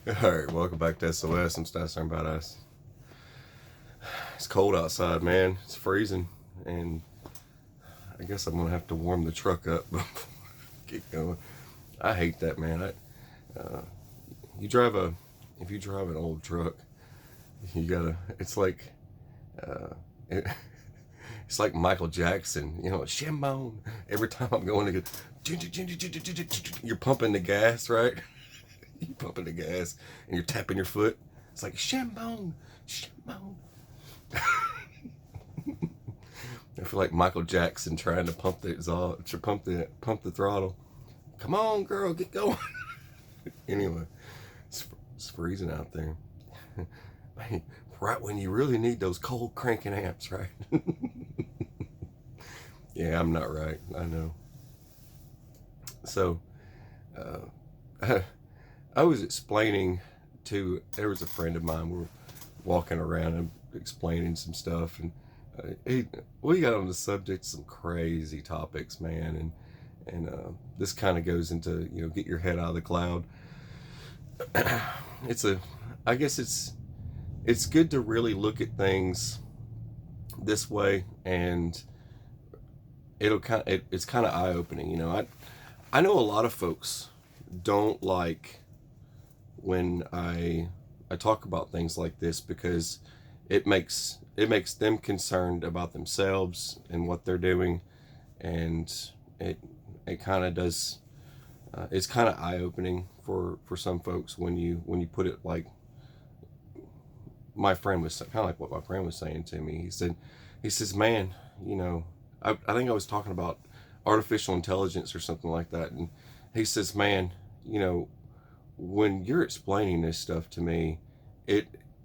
Alright, welcome back to SOS. I'm Stasser about us. It's cold outside, man. It's freezing, and I guess I'm gonna have to warm the truck up before I get going. I hate that, man. You drive a if you drive an old truck, you gotta. It's like uh, it, it's like Michael Jackson, Shambone. Every time I'm going to get, you're pumping the gas, right? You're pumping the gas and you're tapping your foot. It's like Shambone, Shambone. I feel like Michael Jackson trying to pump the exhaust, to pump the throttle. Come on, girl, get going. Anyway, it's freezing out there. Man, right when you really need those cold cranking amps, right? Yeah, I'm not right. I know. So, uh, I was explaining there was a friend of mine. We were walking around and explaining some stuff, and we got on the subject some crazy topics, man, and this kind of goes into get your head out of the cloud. I guess it's good to really look at things this way, and it's kind of eye opening. I know a lot of folks don't like when I talk about things like this because it makes them concerned about themselves and what they're doing, and it kind of does. It's kind of eye opening for some folks when you put it like my friend was kind of like what my friend was saying to me. He says, man, I think I was talking about artificial intelligence or something like that, and he says, man, when you're explaining this stuff to me,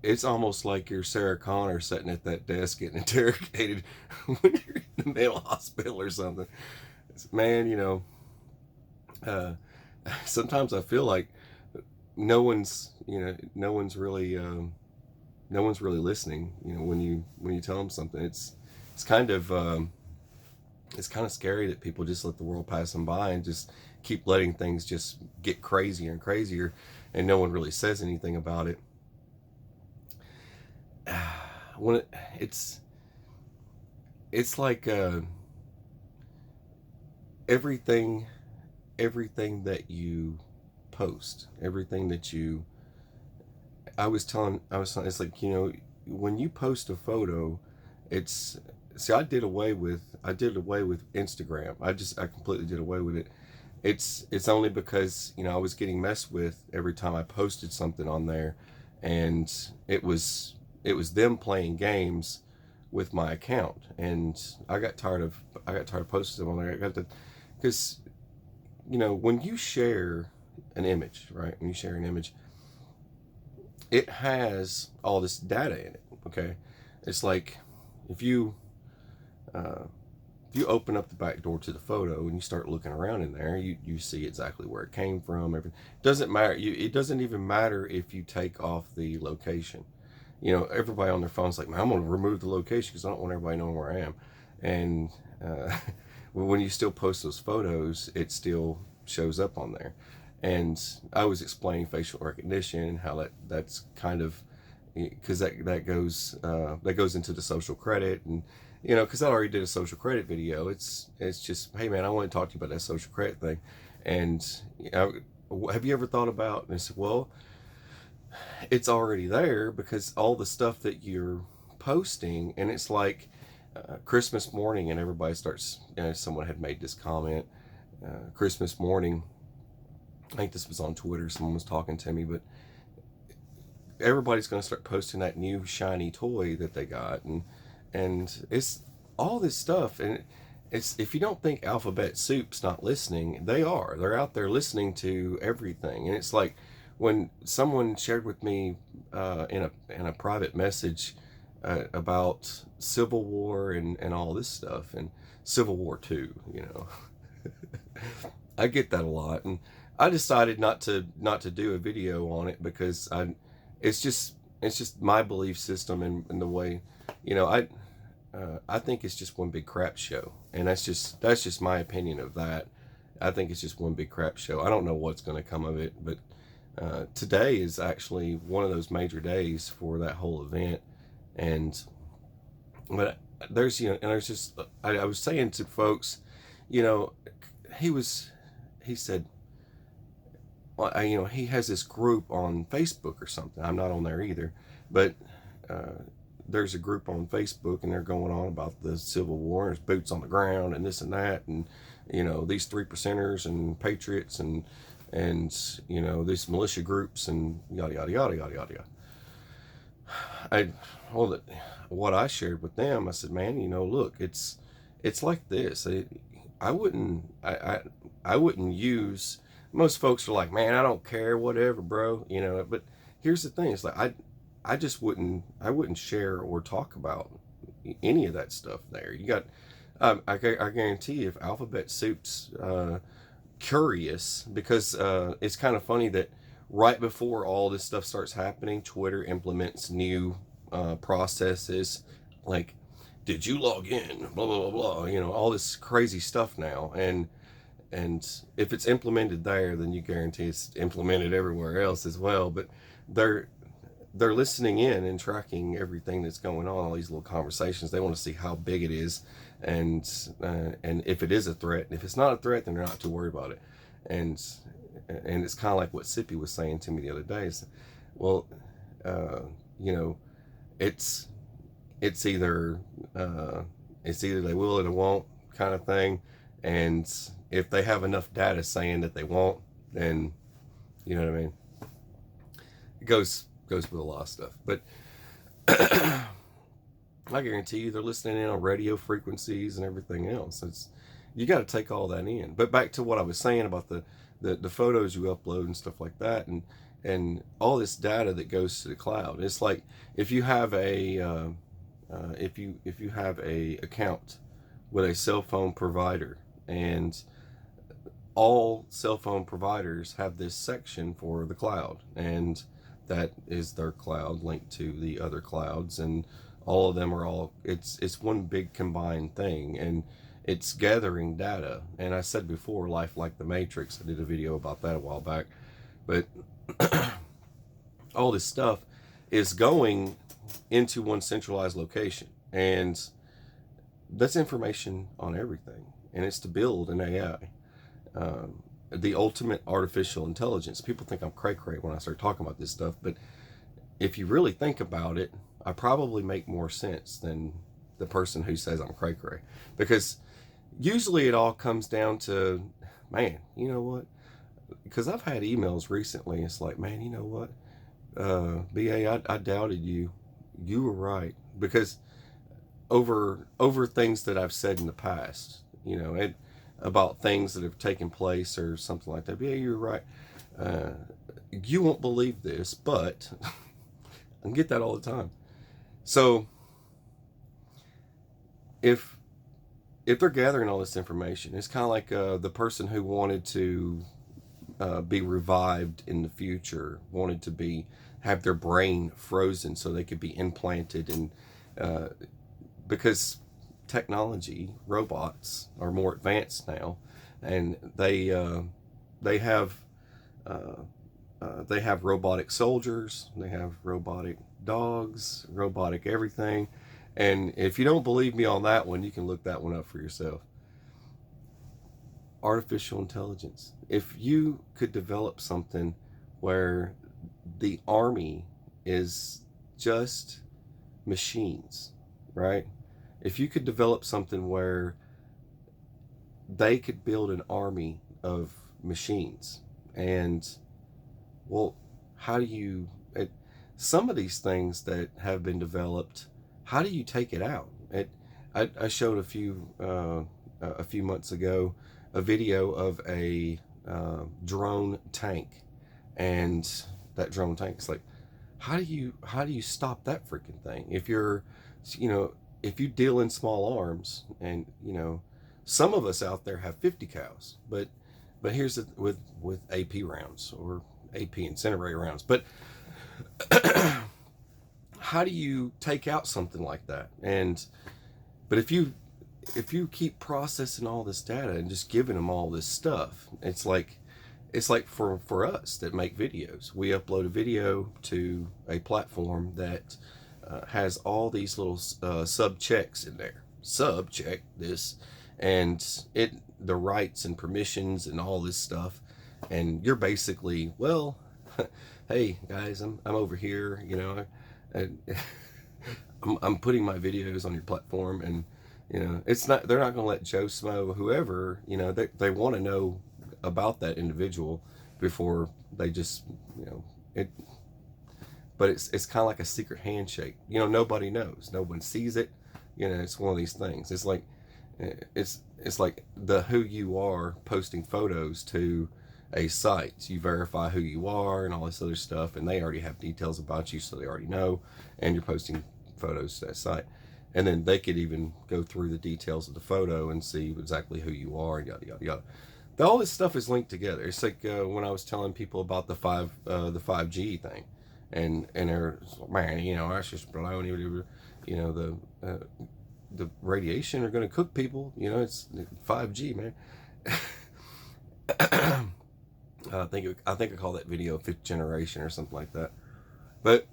it's almost like you're Sarah Connor sitting at that desk getting interrogated when you're in the mental hospital or something. Man, uh, sometimes I feel like no one's really no one's really listening. When you tell them something, it's kind of it's kind of scary that people just let the world pass them by and just keep letting things just get crazier and crazier, and no one really says anything about it. When it's like everything that you post, everything that you I was telling, it's like, when you post a photo, it's see I did away with Instagram. I completely did away with it. It's only because I was getting messed with every time I posted something on there, and it was them playing games with my account, and I got tired of posting them on there. I got to because when you share an image, right? When you share an image, it has all this data in it. Okay, it's like if you uh, if you open up the back door to the photo and you start looking around in there, you see exactly where it came from. Everything doesn't matter. It doesn't even matter if you take off the location. Everybody on their phone's like, man, I'm gonna remove the location because I don't want everybody knowing where I am. And uh, when you still post those photos, it still shows up on there. And I was explaining facial recognition and how that's kind of because that goes into the social credit, and because I already did a social credit video. It's just, hey man, I want to talk to you about that social credit thing. And have you ever thought about? And I said, well, it's already there because all the stuff that you're posting, and it's like Christmas morning, and everybody starts. Someone had made this comment. Christmas morning, I think this was on Twitter. Someone was talking to me, but everybody's going to start posting that new shiny toy that they got, and it's all this stuff. And it's, if you don't think Alphabet Soup's not listening, they are. They're out there listening to everything. And it's like when someone shared with me in a private message about Civil War and all this stuff, and Civil War Two. I get that a lot, and I decided not to do a video on it because it's just my belief system, and the way, I think it's just one big crap show, and that's just my opinion of that. I think it's just one big crap show. I don't know what's going to come of it, but today is actually one of those major days for that whole event. And but there's, and there's just, I was saying to folks, you know, he said, well, he has this group on Facebook or something. I'm not on there either, but there's a group on Facebook, and they're going on about the Civil War, and there's boots on the ground and this and that, and these 3%ers and patriots and these militia groups and yada yada yada yada yada. What I shared with them, I said, man, look, it's like this. I wouldn't use. Most folks are like, man, I don't care, whatever, bro. But here's the thing: it's like I just wouldn't share or talk about any of that stuff there. You got, I guarantee you, if Alphabet Soup's curious, because it's kind of funny that right before all this stuff starts happening, Twitter implements new processes like, did you log in, blah blah blah blah, all this crazy stuff now, and if it's implemented there, then you guarantee it's implemented everywhere else as well. But they're listening in and tracking everything that's going on, all these little conversations. They want to see how big it is, and if it is a threat. And if it's not a threat, then they're not too worried about it. And it's kind of like what Sippy was saying to me the other day. Is, well, it's either they will or they won't kind of thing. And if they have enough data saying that they won't, then you know what I mean. It goes with a lot of stuff. But I guarantee you they're listening in on radio frequencies and everything else. You got to take all that in. But back to what I was saying about the photos you upload and stuff like that, and all this data that goes to the cloud. It's like if you have a account with a cell phone provider, and all cell phone providers have this section for the cloud, and that is their cloud linked to the other clouds, and all of them are it's one big combined thing, and it's gathering data. And I said before, life like the Matrix. I did a video about that a while back. But all this stuff is going into one centralized location, and that's information on everything, and it's to build an AI, the ultimate artificial intelligence. People think I'm cray-cray when I start talking about this stuff, but if you really think about it, I probably make more sense than the person who says I'm cray-cray, because usually it all comes down to, man, you know what? Because I've had emails recently. It's like, man, you know what? BA, I doubted you. You were right, because over things that I've said in the past, about things that have taken place or something like that. Yeah, you're right. You won't believe this, but I get that all the time. So if they're gathering all this information, it's kind of like the person who wanted to be revived in the future, wanted to have their brain frozen so they could be implanted, and because technology, robots are more advanced now, and they have robotic soldiers, they have robotic dogs, robotic everything. And if you don't believe me on that one, you can look that one up for yourself. Artificial intelligence. If you could develop something where the army is just machines, right? If you could develop something where they could build an army of machines, and well, how do you, some of these things that have been developed, how do you take it out? I showed a few months ago a video of a drone tank, and that drone tank is like, how do you stop that freaking thing? If you're, if you deal in small arms, and some of us out there have 50 cows, but here's the with AP rounds or AP incinerator rounds, but how do you take out something like that? But if you if you keep processing all this data and just giving them all this stuff, it's like for us that make videos, we upload a video to a platform that has all these little sub checks in there. Sub check this, and the rights and permissions and all this stuff, and you're basically, well, hey guys, I'm over here, I, I'm putting my videos on your platform, and it's not, they're not going to let Joe Smo, whoever, they want to know about that individual before they just, it. But it's kind of like a secret handshake. Nobody knows, no one sees it. It's one of these things. It's like the who you are posting photos to a site. You verify who you are and all this other stuff, and they already have details about you, so they already know, and you're posting photos to that site. And then they could even go through the details of the photo and see exactly who you are, and yada yada yada. All this stuff is linked together. It's like when I was telling people about the 5G thing, and they're, man, that's just baloney. The radiation are going to cook people. It's 5G, man. I think I call that video fifth generation or something like that. But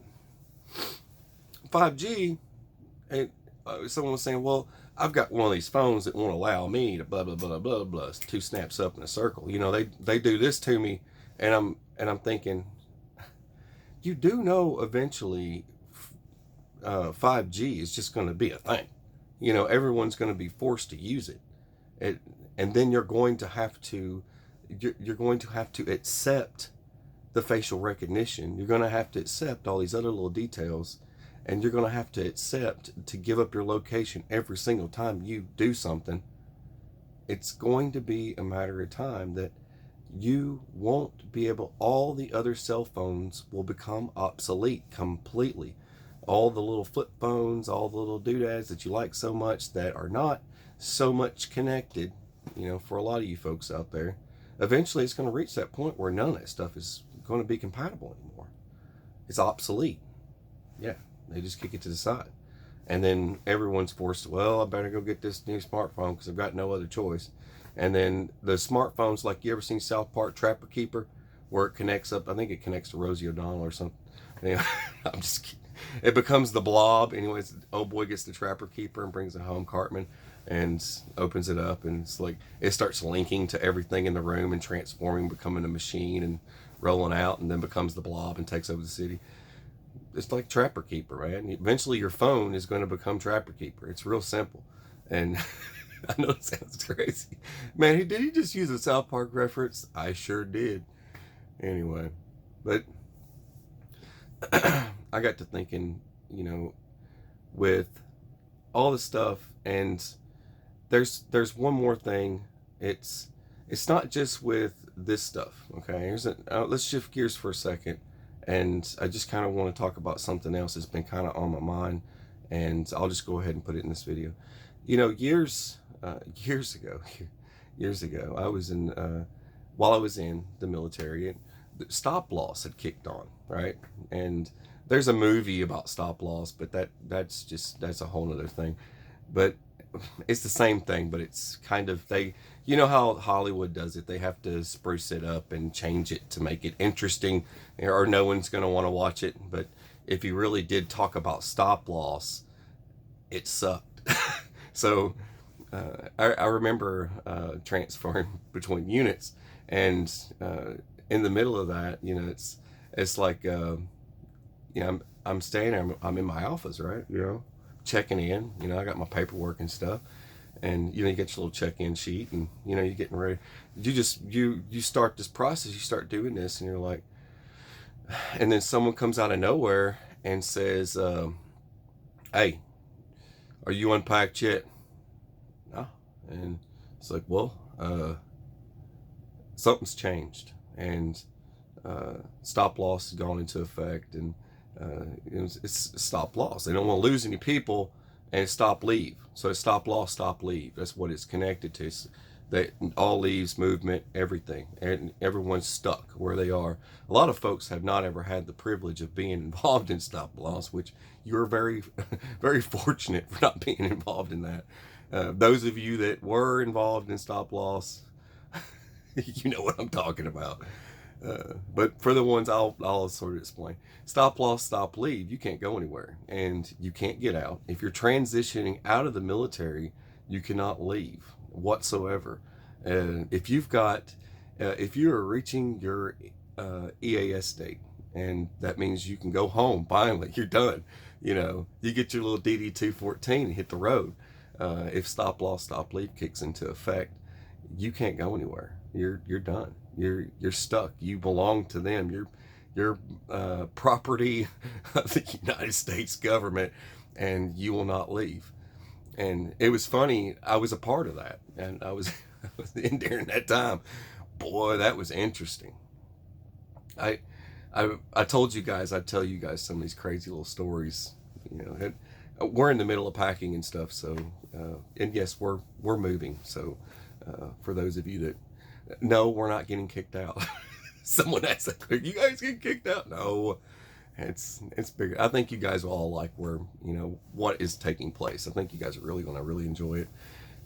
5G, and someone was saying, well, I've got one of these phones that won't allow me to blah blah blah blah blah. Two snaps up in a circle. They do this to me, and I'm thinking, you do know eventually 5G is just going to be a thing. Everyone's going to be forced to use it, and then you're going to have to accept the facial recognition. You're going to have to accept all these other little details, and you're going to have to accept to give up your location every single time you do something. It's going to be a matter of time that you won't be able, all the other cell phones will become obsolete completely. All the little flip phones, all the little doodads that you like so much that are not so much connected, for a lot of you folks out there, eventually it's going to reach that point where none of that stuff is going to be compatible anymore. It's obsolete. Yeah, they just kick it to the side. And then everyone's forced to, well, I better go get this new smartphone because I've got no other choice. And then the smartphones, like, you ever seen South Park Trapper Keeper, where it connects up, I think it connects to Rosie O'Donnell or something. I'm just kidding. It becomes the Blob. Anyways, old boy gets the Trapper Keeper and brings it home, Cartman, and opens it up, and it's like it starts linking to everything in the room and transforming, becoming a machine and rolling out, and then becomes the Blob and takes over the city. It's like Trapper Keeper, man. Eventually your phone is going to become Trapper Keeper. It's real simple. And I know it sounds crazy. Man, did he just use a South Park reference? I sure did. Anyway, but I got to thinking, with all this stuff, and there's one more thing. It's not just with this stuff. Okay, let's shift gears for a second, and I just kind of want to talk about something else that's been kind of on my mind, and I'll just go ahead and put it in this video. Years ago, I was while I was in the military, stop loss had kicked on, right? And there's a movie about stop loss, but that's a whole other thing. But it's the same thing, but it's kind of, how Hollywood does it. They have to spruce it up and change it to make it interesting, or no one's going to want to watch it. But if you really did talk about stop loss, it sucked. So I remember transferring between units, and in the middle of that, it's like, I'm staying there, I'm in my office, right? Checking in, I got my paperwork and stuff, and you get your little check-in sheet, and you're getting ready. You start this process, you start doing this, and you're like, and then someone comes out of nowhere and says, hey, are you unpacked yet? No. And it's like, well, something's changed, and stop loss has gone into effect, and it's stop loss. They don't want to lose any people, and stop leave. So it's stop loss, stop leave. That's what it's connected to. That all leaves, movement, everything, and everyone's stuck where they are. A lot of folks have not ever had the privilege of being involved in stop loss, which you're very, very fortunate for not being involved in that. Those of you that were involved in stop loss, you know what I'm talking about. But for the ones I'll sort of explain. Stop loss, stop leave. You can't go anywhere and you can't get out. If you're transitioning out of the military, you cannot leave whatsoever. If you've got, if you are reaching your EAS date, and that means you can go home. Finally, you're done. You know, you get your little DD 214 and hit the road. If stop loss, stop leave kicks into effect, you can't go anywhere. You're done. You're stuck. You belong to them. You're property of the United States government, and you will not leave. And it was funny. I was a part of that, and I was, I was in during that time. Boy, that was interesting. I, I told you guys I'd tell you guys some of these crazy little stories. You know, we're in the middle of packing and stuff. So, and yes, we're moving. So, for those of you that no, we're not getting kicked out. Someone asked, "Are you guys getting kicked out?" No, it's bigger. I think you guys will all like where what is taking place. I think you guys are really going to really enjoy it.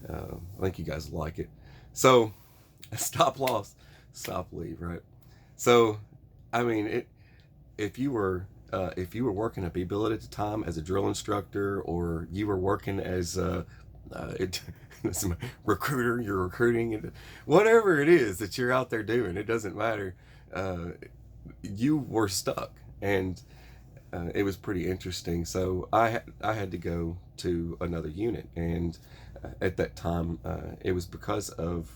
I think you guys like it. So, stop loss, stop leave, right? So, I mean, if you were working at B-Billet at the time as a drill instructor, or you were working as recruiter, you're recruiting, whatever it is that you're out there doing, it doesn't matter. You were stuck, and it was pretty interesting. So I had to go to another unit, and at that time it was because of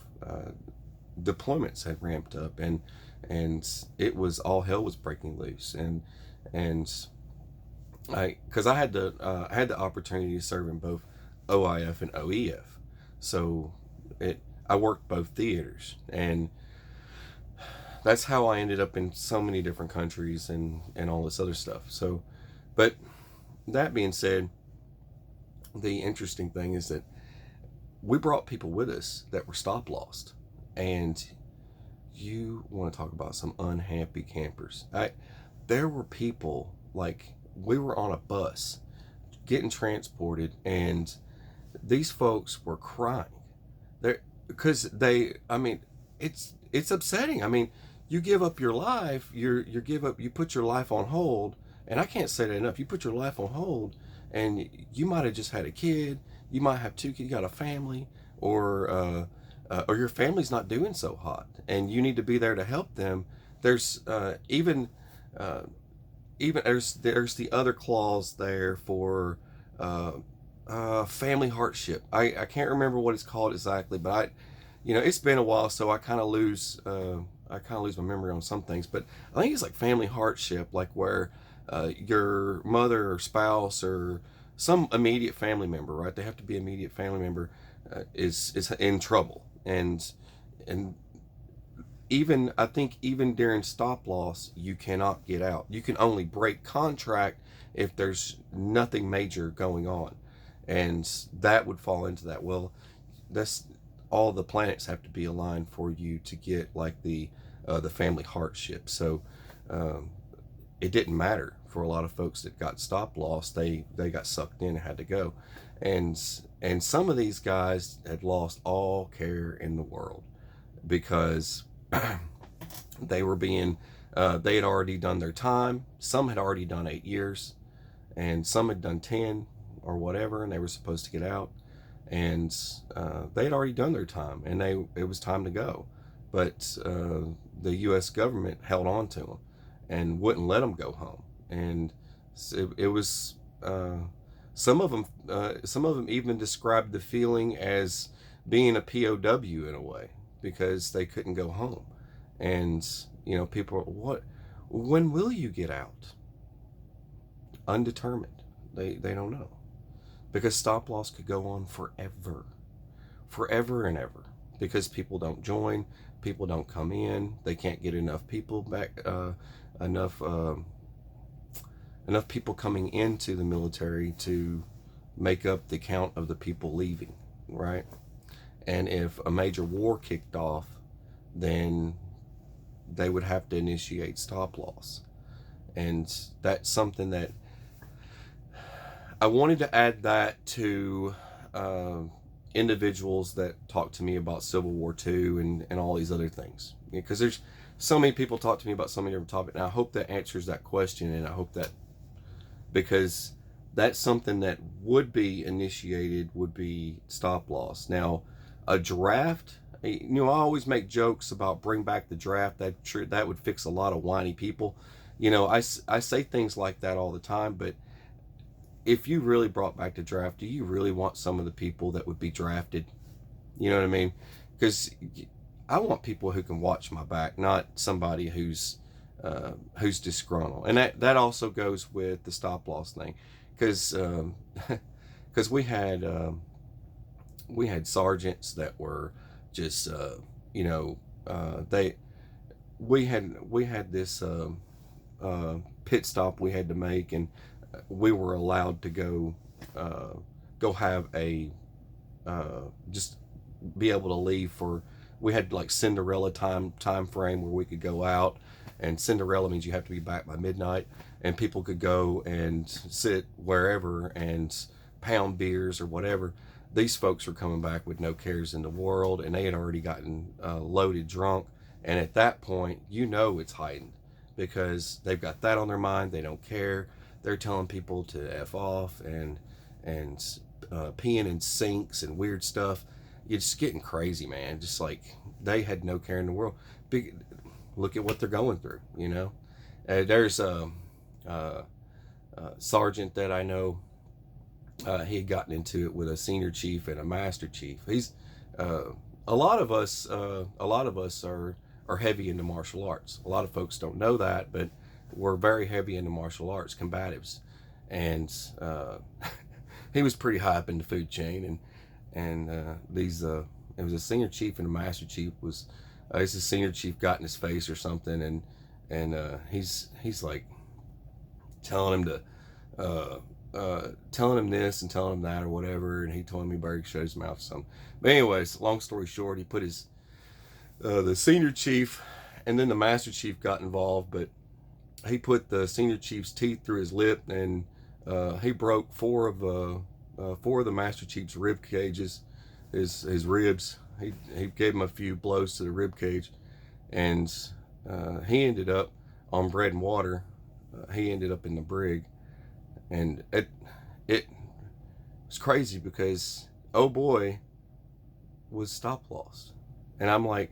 deployments had ramped up, and it was all hell was breaking loose, and because I had the opportunity to serve in both OIF and OEF, so I worked both theaters, and that's how I ended up in so many different countries and all this other stuff. So, but that being said, the interesting thing is that we brought people with us that were stop lost, and you want to talk about some unhappy campers. There were people, like, we were on a bus getting transported, and these folks were crying. Because I mean, it's upsetting. I mean, you give up your life, you put your life on hold, and I can't say that enough. You put your life on hold, and you might have just had a kid, you might have two kids, you got a family, or your family's not doing so hot, and you need to be there to help them. There's even there's the other clause there for family hardship. I can't remember what it's called exactly, but it's been a while, so I kind of lose my memory on some things. But I think it's like family hardship, like where your mother or spouse or some immediate family member, right? They have to be immediate family member, is in trouble, and even I think even during stop loss, you cannot get out. You can only break contract if there's nothing major going on, and that would fall into that. Well, that's all the planets have to be aligned for you to get like the family hardship. So it didn't matter for a lot of folks that got stop loss. They got sucked in and had to go, and some of these guys had lost all care in the world because they were being they had already done their time. Some had already done 8 years, and some had done 10 or whatever, and they were supposed to get out, and they had already done their time, and it was time to go. But the U.S. government held on to them and wouldn't let them go home, and it was some of them even described the feeling as being a POW in a way, because they couldn't go home. And people are, when will you get out? Undetermined. They don't know, because stop loss could go on forever and ever, because people don't join, people don't come in, they can't get enough people back, enough people coming into the military to make up the count of the people leaving, right? And if a major war kicked off, then they would have to initiate stop loss. And that's something that I wanted to add that to individuals that talk to me about Civil War II and all these other things. Because there's so many people talk to me about so many different topics, and I hope that answers that question, and I hope that, because that's something that would be initiated, would be stop loss. Now, a draft, I always make jokes about bring back the draft. That would fix a lot of whiny people. I say things like that all the time, but if you really brought back the draft, do you really want some of the people that would be drafted? You know what I mean? Because I want people who can watch my back, not somebody who's disgruntled. And that also goes with the stop loss thing, because we had sergeants that were just they we had this pit stop we had to make, and we were allowed to go have a just be able to leave for, we had like Cinderella time frame where we could go out, and Cinderella means you have to be back by midnight, and people could go and sit wherever and pound beers or whatever. These folks were coming back with no cares in the world, and they had already gotten loaded drunk, and at that point it's heightened, because they've got that on their mind. They don't care. They're telling people to F off and peeing in sinks and weird stuff. You're just getting crazy, man. Just like, they had no care in the world. Look at what they're going through, There's a sergeant that I know. He had gotten into it with a senior chief and a master chief. He's a lot of us are heavy into martial arts. A lot of folks don't know that, but we're very heavy into martial arts, combatives. And he was pretty high up in the food chain, and it was a senior chief and a master chief. This senior chief got in his face or something, and he's like telling him telling him this and telling him that or whatever, and he told him he better shut his mouth or something. But anyways, long story short, he put his the senior chief, and then the master chief got involved, but he put the senior chief's teeth through his lip, and he broke four of the master chief's rib cages, his ribs. He gave him a few blows to the rib cage, and he ended up on bread and water. He ended up in the brig, and it was crazy, because oh boy was stop loss. And I'm like,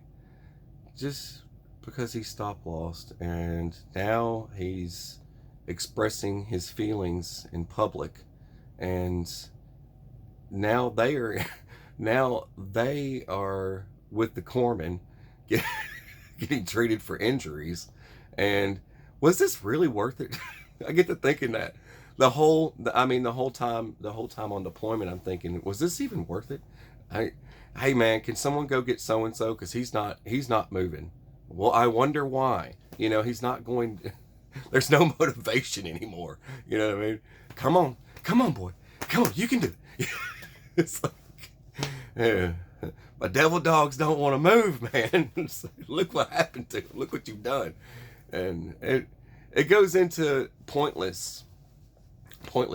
just because he's stop lost, and now he's expressing his feelings in public, and now they are with the corpsman getting treated for injuries. And was this really worth it? I get to thinking that the whole time on deployment, I'm thinking, was this even worth it? Hey man, can someone go get so and so, because he's not moving. Well, I wonder why. He's not going. There's no motivation anymore. You know what I mean? Come on, boy, come on, you can do it. It's like, yeah, my devil dogs don't want to move, man. Look what happened to them. Look what you've done. And it goes into pointless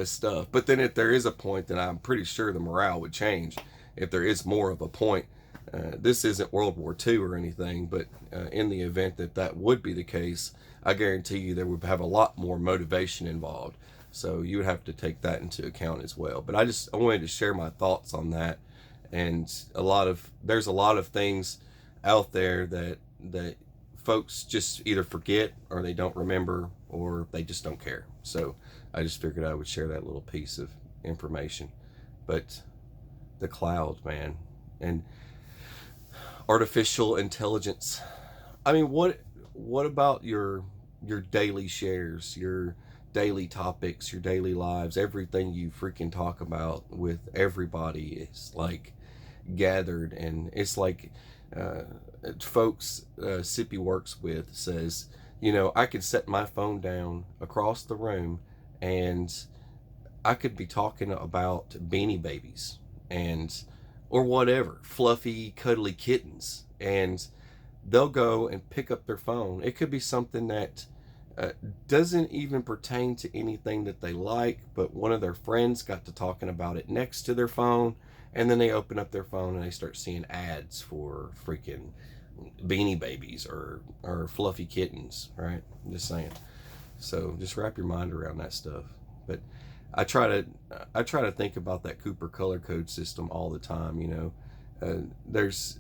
stuff. But then if there is a point, then I'm pretty sure the morale would change. If there is more of a point, this isn't World War II or anything, but in the event that would be the case, I guarantee you there would have a lot more motivation involved. So you would have to take that into account as well. But I wanted to share my thoughts on that. And there's a lot of things out there that folks just either forget, or they don't remember, or they just don't care. So I just figured I would share that little piece of information. But the cloud, man, and artificial intelligence. I mean, what about your daily shares, your daily topics, your daily lives, everything you freaking talk about with everybody is like gathered, and it's like folks Sippy works with says, I could set my phone down across the room, and I could be talking about Beanie Babies or whatever, fluffy, cuddly kittens, and they'll go and pick up their phone. It could be something that doesn't even pertain to anything that they like, but one of their friends got to talking about it next to their phone, And then they open up their phone and they start seeing ads for freaking Beanie Babies or fluffy kittens, right? I'm just saying. So just wrap your mind around that stuff. But I try to think about that Cooper color code system all the time. You know, there's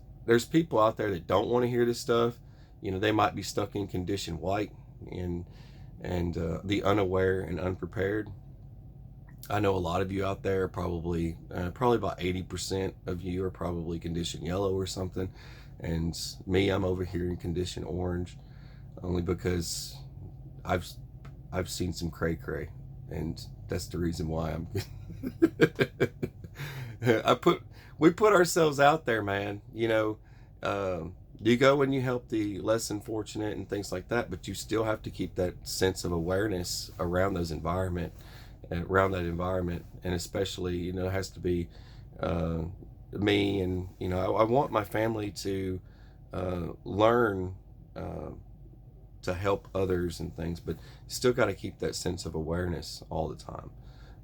people out there that don't want to hear this stuff. You know, they might be stuck in condition white and the unaware and unprepared. I know a lot of you out there probably about 80% of you are probably condition yellow or something, and me, I'm over here in condition orange, only because I've I've seen some cray cray, and that's the reason why I'm. I put we put ourselves out there, man. You know, you go and you help the less than fortunate and things like that, but you still have to keep that sense of awareness around those environment, around that environment, and especially, you know, it has to be uh, me, and you know, I want my family to learn. To help others and things, but still got to keep that sense of awareness all the time,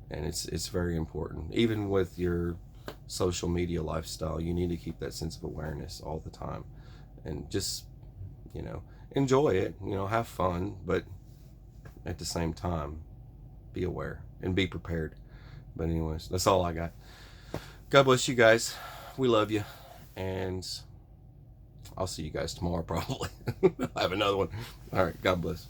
and it's very important. Even with your social media lifestyle, you need to keep that sense of awareness all the time, and just, you know, enjoy it, you know, have fun, but at the same time be aware and be prepared. But anyways, that's all I got. God bless you guys. We love you, and I'll see you guys tomorrow probably. I have another one. All right. God bless.